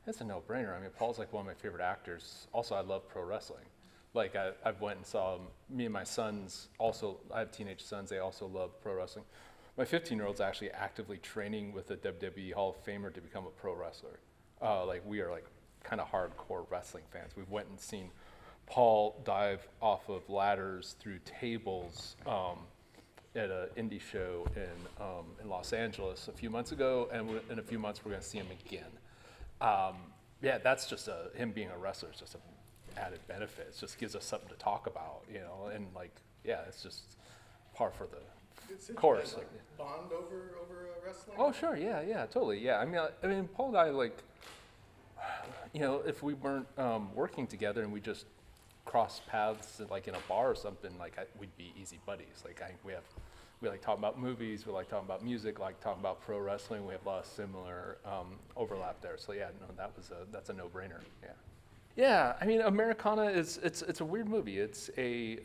It's a no-brainer. I mean, Paul's like one of my favorite actors. Also, I love pro wrestling. Like I went and saw me and my sons also, I have teenage sons, they also love pro wrestling. My 15-year-old's actually actively training with a WWE Hall of Famer to become a pro wrestler. Like we are like kind of hardcore wrestling fans. We went and seen Paul dive off of ladders through tables at an indie show in Los Angeles a few months ago, and in a few months we're going to see him again. Yeah, that's just him being a wrestler is just an added benefit. It just gives us something to talk about, you know, and like, yeah, it's just par for the course. Like bond over wrestling? Oh, sure, yeah, totally, yeah. I mean, Paul and I, like, you know, if we weren't working together and we just crossed paths like in a bar or something, like we'd be easy buddies. Like I think we like talking about movies, we like talking about music, like talking about pro wrestling. We have a lot of similar overlap there. So yeah, no, that's a no-brainer. Yeah. Yeah, I mean, Americana it's a weird movie. It's an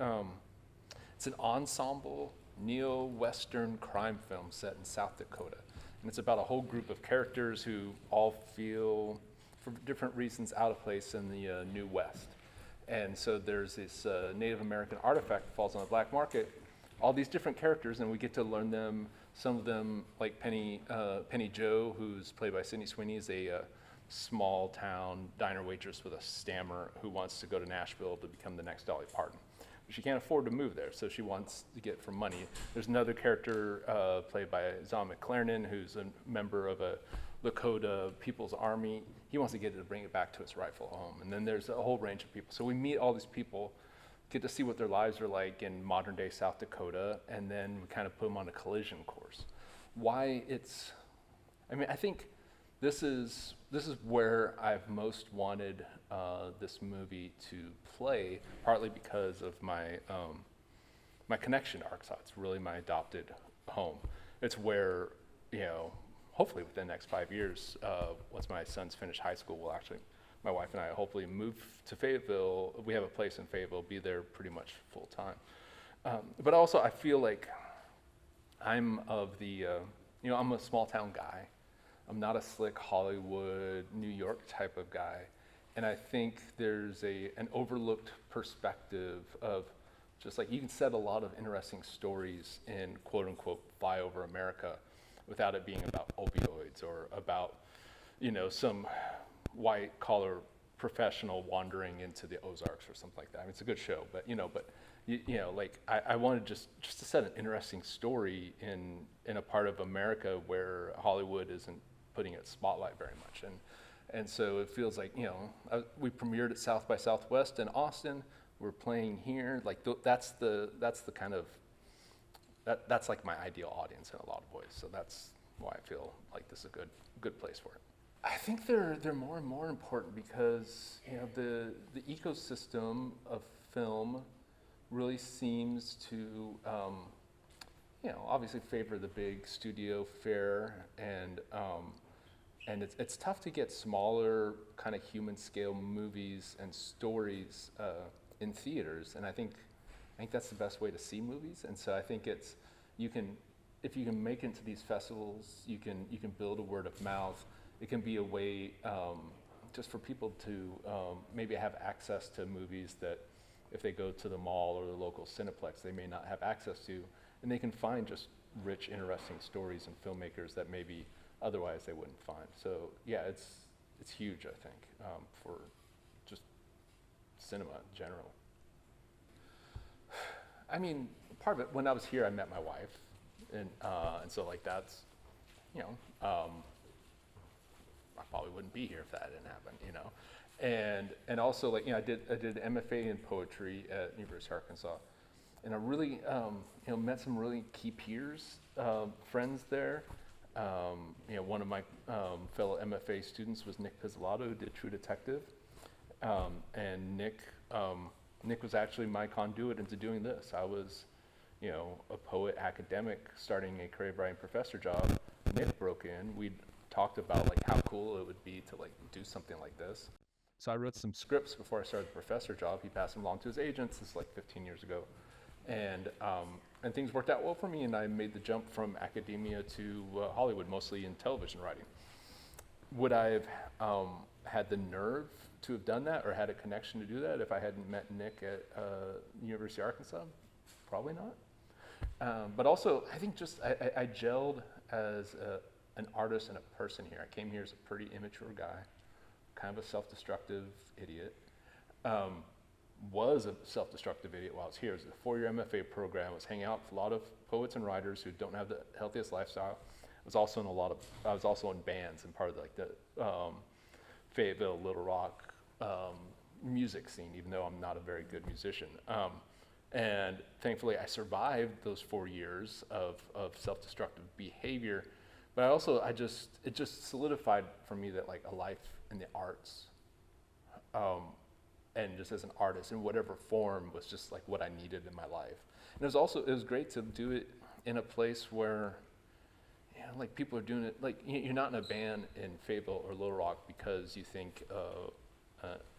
ensemble neo-Western crime film set in South Dakota, and it's about a whole group of characters who all feel, for different reasons, out of place in the New West. And so there's this Native American artifact that falls on the black market. All these different characters, and we get to learn them. Some of them, like Penny Jo, who's played by Sydney Sweeney, is a small town diner waitress with a stammer who wants to go to Nashville to become the next Dolly Parton. But she can't afford to move there, so she wants to get from money. There's another character played by Zahn McClarnon, who's a member of a Lakota People's Army. He wants to get it to bring it back to its rightful home. And then there's a whole range of people. So we meet all these people, get to see what their lives are like in modern day South Dakota, and then we kind of put them on a collision course. I think this is where I've most wanted this movie to play, partly because of my connection to Arkansas. It's really my adopted home. It's where, you know, hopefully within the next 5 years, once my sons finish high school, my wife and I hopefully move to Fayetteville. We have a place in Fayetteville, be there pretty much full time. But also I feel like I'm I'm a small town guy. I'm not a slick Hollywood, New York type of guy. And I think there's an overlooked perspective of just like, you can set a lot of interesting stories in quote unquote flyover America without it being about opioids or about, you know, some white collar professional wandering into the Ozarks or something like that. I mean, it's a good show, but like I wanted just to set an interesting story in a part of America where Hollywood isn't putting its spotlight very much. And so it feels like, you know, we premiered at South by Southwest in Austin. We're playing here. Like that's the kind of, that's like my ideal audience in a lot of ways. So that's why I feel like this is a good place for it. I think they're more and more important because, you know, the ecosystem of film really seems to, you know, obviously favor the big studio fare, and it's tough to get smaller kind of human scale movies and stories in theaters, and I think that's the best way to see movies. And so I think if you can make it into these festivals, you can build a word of mouth. It can be a way just for people to maybe have access to movies that if they go to the mall or the local Cineplex, they may not have access to, and they can find just rich, interesting stories and filmmakers that maybe otherwise they wouldn't find. So yeah, it's huge, I think, for just cinema in general. I mean, part of it, when I was here, I met my wife, and so like that's, you know, I probably wouldn't be here if that didn't happen, you know. And also, like, you know, I did MFA in poetry at University of Arkansas, and I really, you know, met some really key peers, friends there. You know, one of my fellow MFA students was Nick Pizzolatto, who did True Detective, and Nick was actually my conduit into doing this. I was, you know, a poet academic starting a creative writing professor job. Nick broke in. We'd talked about like how cool it would be to like do something like this. So I wrote some scripts before I started the professor job. He passed them along to his agents. This is like 15 years ago. And things worked out well for me, and I made the jump from academia to Hollywood, mostly in television writing. Would I have had the nerve to have done that or had a connection to do that if I hadn't met Nick at University of Arkansas. Probably not. But also, I think just I gelled as an artist and a person here. I came here as a pretty immature guy, kind of a self-destructive idiot. Was a self-destructive idiot while I was here. It was a 4-year MFA program. I was hanging out with a lot of poets and writers who don't have the healthiest lifestyle. I was also in bands and part of like the Fayetteville, Little Rock music scene, even though I'm not a very good musician. And thankfully, I survived those 4 years of self-destructive behavior. But it just solidified for me that like a life in the arts, and just as an artist in whatever form was just like what I needed in my life. And it was great to do it in a place where, you know, like people are doing it, like you're not in a band in Fayetteville or Little Rock because you think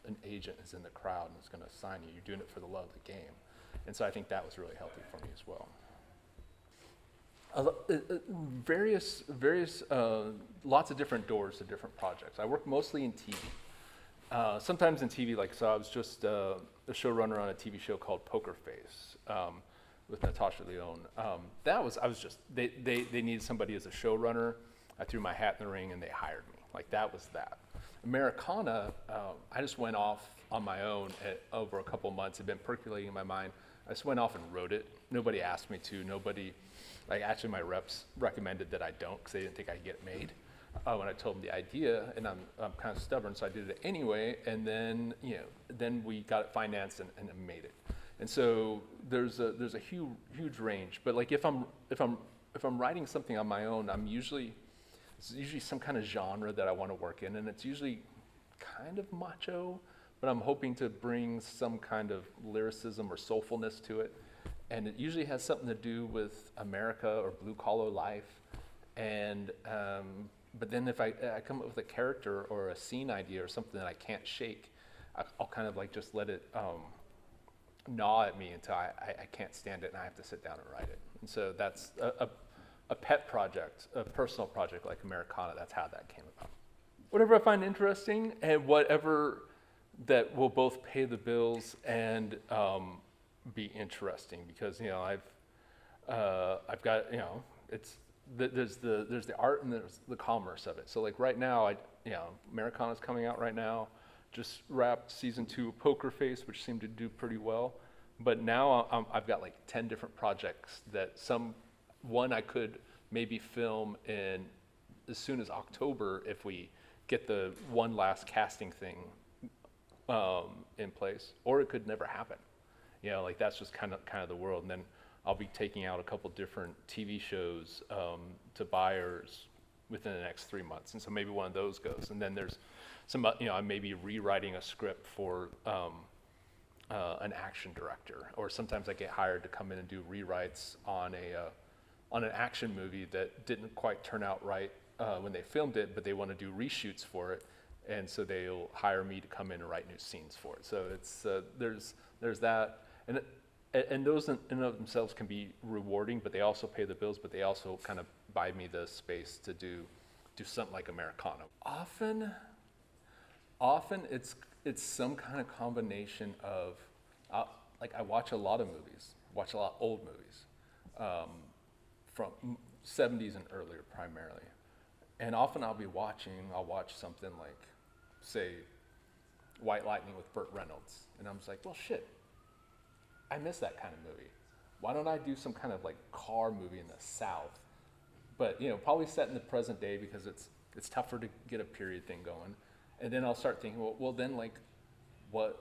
an agent is in the crowd and is going to sign you. You're doing it for the love of the game. And so I think that was really healthy for me as well. Lots of different doors to different projects. I work mostly in TV. Sometimes in TV, so I was just a showrunner on a TV show called Poker Face with Natasha Lyonne. They needed somebody as a showrunner. I threw my hat in the ring and they hired me. Like that was that. Americana, I just went off on my own over a couple months. It had been percolating in my mind. I just went off and wrote it. Nobody asked me to. Actually my reps recommended that I don't because they didn't think I'd get it made. When I told them the idea, and I'm kind of stubborn, so I did it anyway. And then then we got it financed and made it. And so there's a huge range. But like if I'm writing something on my own, it's usually some kind of genre that I want to work in, and it's usually kind of macho, but I'm hoping to bring some kind of lyricism or soulfulness to it. And it usually has something to do with America or blue collar life. And but then if I come up with a character or a scene idea or something that I can't shake, I'll kind of like just let it gnaw at me until I can't stand it and I have to sit down and write it. And so that's a pet project, a personal project like Americana. That's how that came about. Whatever I find interesting and whatever that will both pay the bills and be interesting, because I've got there's the art and there's the commerce of it. So like right now, Americana's coming out right now. Just wrapped season 2 of Poker Face, which seemed to do pretty well. But now I've got like 10 different projects that one I could maybe film in as soon as October if we get the one last casting thing in place, or it could never happen. Like that's just kind of the world. And then I'll be taking out a couple different TV shows to buyers within the next 3 months. And so maybe one of those goes. And then there's some, I may be rewriting a script for an action director. Or sometimes I get hired to come in and do rewrites on an action movie that didn't quite turn out right when they filmed it, but they want to do reshoots for it. And so they'll hire me to come in and write new scenes for it. So it's there's that. And those in of themselves can be rewarding, but they also pay the bills, but they also kind of buy me the space to do something like Americana. Often it's some kind of combination of, I watch a lot of movies, watch a lot of old movies, from 70s and earlier primarily. And often I'll watch something like, say, White Lightning with Burt Reynolds. And I'm just like, well, shit. I miss that kind of movie. Why don't I do some kind of like car movie in the South? But probably set in the present day because it's tougher to get a period thing going. And then I'll start thinking, well then like, what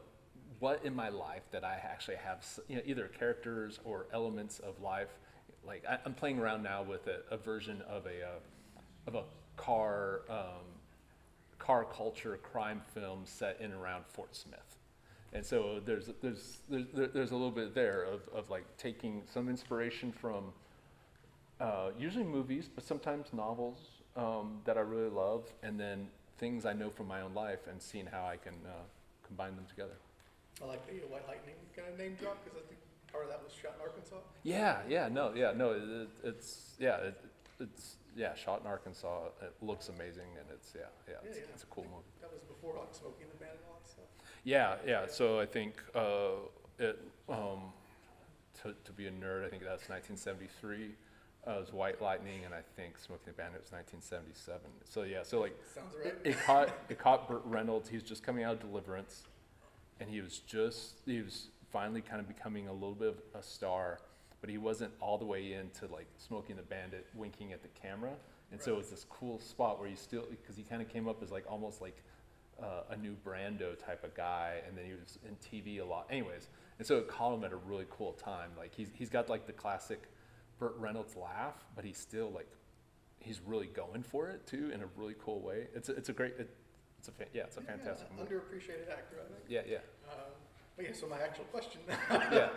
in my life that I actually have, either characters or elements of life. Like I'm playing around now with a version of a car culture crime film set in around Fort Smith. And so there's a little bit there of like taking some inspiration from usually movies, but sometimes novels that I really love, and then things I know from my own life and seeing how I can combine them together. I like the White Lightning kind of name drop because I think part of that was shot in Arkansas. It's shot in Arkansas. It looks amazing, and it's a cool movie. That was before Yeah. So I think it, to be a nerd, I think that's 1973. It was White Lightning, and I think Smoking the Bandit was 1977. So yeah, so like Sounds right. it caught Burt Reynolds. He was just coming out of Deliverance, and he was finally kind of becoming a little bit of a star, but he wasn't all the way into like Smoking the Bandit, winking at the camera. And so it was this cool spot where because he kind of came up as like almost like a new Brando type of guy, and then he was in TV a lot. Anyways, and so it caught him at a really cool time. Like he's got like the classic Burt Reynolds laugh, but he's he's really going for it too in a really cool way. It's a fantastic movie. Underappreciated actor, I think. Yeah. But yeah, so my actual question. Yeah.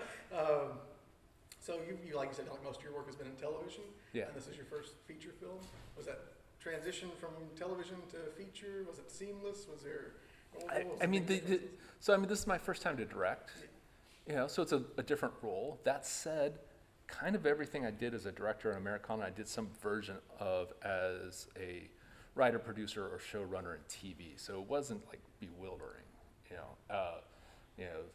So you like you said, like most of your work has been in television. Yeah. And this is your first feature film. Was that transition from television to feature? Was it seamless? Was there? This is my first time to direct. You know, so it's a different role. That said, kind of everything I did as a director in Americana, I did some version of as a writer, producer, or showrunner in TV. So it wasn't like bewildering,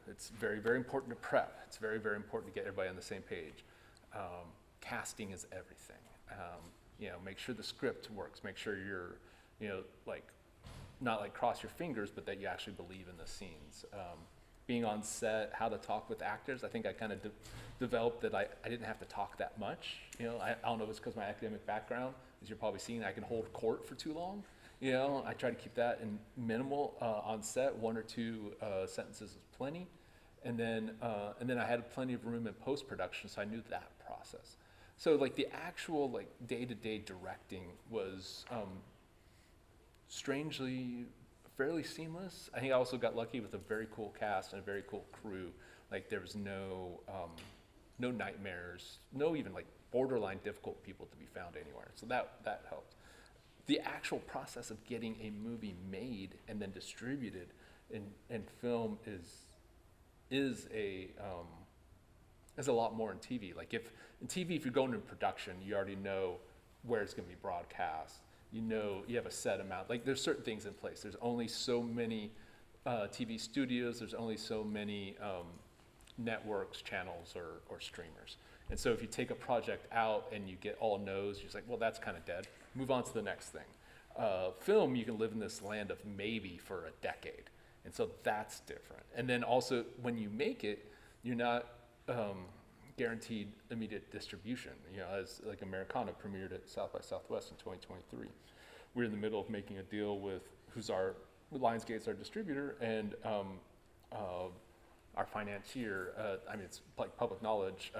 it's very, very important to prep. It's very, very important to get everybody on the same page. Casting is everything. Make sure the script works. Make sure you're, not like cross your fingers, but that you actually believe in the scenes. Being on set, how to talk with actors. I think I kind of developed that I didn't have to talk that much. I don't know if it's because my academic background, as you're probably seeing, I can hold court for too long. I try to keep that in minimal on set. 1 or 2 sentences is plenty. And then I had plenty of room in post-production, so I knew that process. So like the actual like day-to-day directing was strangely fairly seamless. I think I also got lucky with a very cool cast and a very cool crew. Like there was no nightmares, no even like borderline difficult people to be found anywhere. So that helped. The actual process of getting a movie made and then distributed in film is a lot more in TV. Like if you're going into production, you already know where it's going to be broadcast. You have a set amount. Like there's certain things in place. There's only so many TV studios. There's only so many networks, channels, or streamers. And so if you take a project out and you get all no's, you're just like, well, that's kind of dead. Move on to the next thing. Film, you can live in this land of maybe for a decade. And so that's different. And then also when you make it, you're not guaranteed immediate distribution. As like Americana premiered at South by Southwest in 2023. We're in the middle of making a deal with Lionsgate's our distributor, and our financier, it's like public knowledge,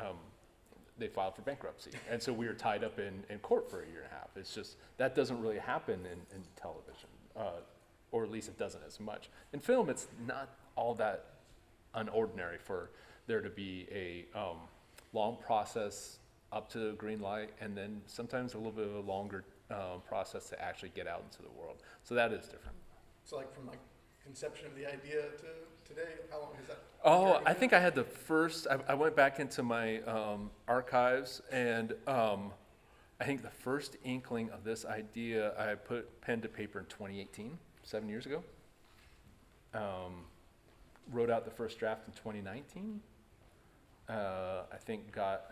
they filed for bankruptcy. And so we were tied up in court for 1.5 years. It's just, that doesn't really happen in television, or at least it doesn't as much. In film, it's not all that unordinary for there to be a long process up to the green light, and then sometimes a little bit of a longer process to actually get out into the world. So that is different. So like from like conception of the idea to today, how long has that? Oh, I think I had the first, I went back into my archives, and I think the first inkling of this idea, I put pen to paper in 2018, 7 years ago. Wrote out the first draft in 2019. I think got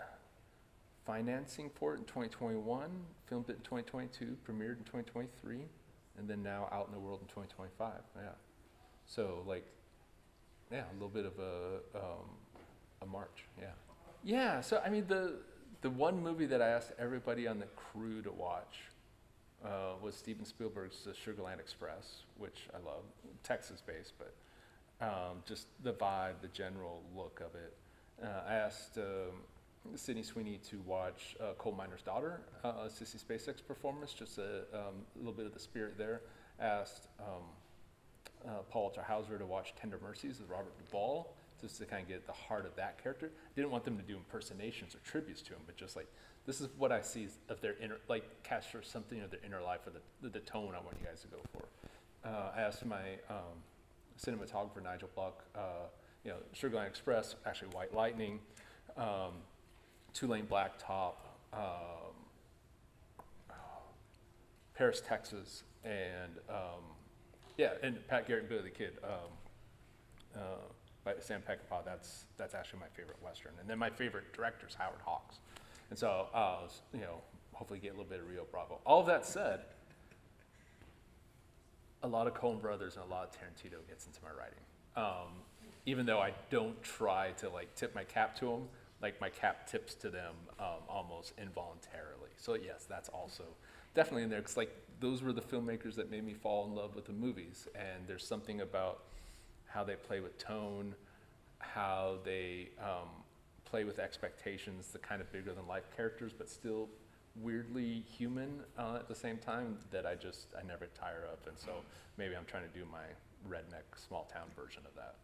financing for it in 2021, filmed it in 2022, premiered in 2023, and then now out in the world in 2025. Yeah. So a little bit of a march. Yeah. Yeah. So the one movie that I asked everybody on the crew to watch was Steven Spielberg's Sugarland Express, which I love, Texas-based, but just the vibe, the general look of it. I asked Sydney Sweeney to watch Coal Miner's Daughter, Sissy Spacek's performance, just a little bit of the spirit there. Asked Paul Walter Hauser to watch Tender Mercies with Robert Duvall, just to kind of get the heart of that character. Didn't want them to do impersonations or tributes to him, but just like, this is what I see of their inner, like capture something of their inner life, or the tone I want you guys to go for. I asked my cinematographer, Nigel Block, Sugarland Express, actually White Lightning, Two-Lane Blacktop, Paris, Texas, and and Pat Garrett and Billy the Kid. by Sam Peckinpah, that's actually my favorite Western. And then my favorite director is Howard Hawks. And so, you know, hopefully get a little bit of Rio Bravo. All of that said, a lot of Coen Brothers and a lot of Tarantino gets into my writing. Even though I don't try to like tip my cap to them, like my cap tips to them almost involuntarily. So yes, that's also definitely in there, because like those were the filmmakers that made me fall in love with the movies. And there's something about how they play with tone, how they play with expectations, the kind of bigger than life characters, but still weirdly human at the same time, that I never tire of. And so maybe I'm trying to do my redneck small town version of that.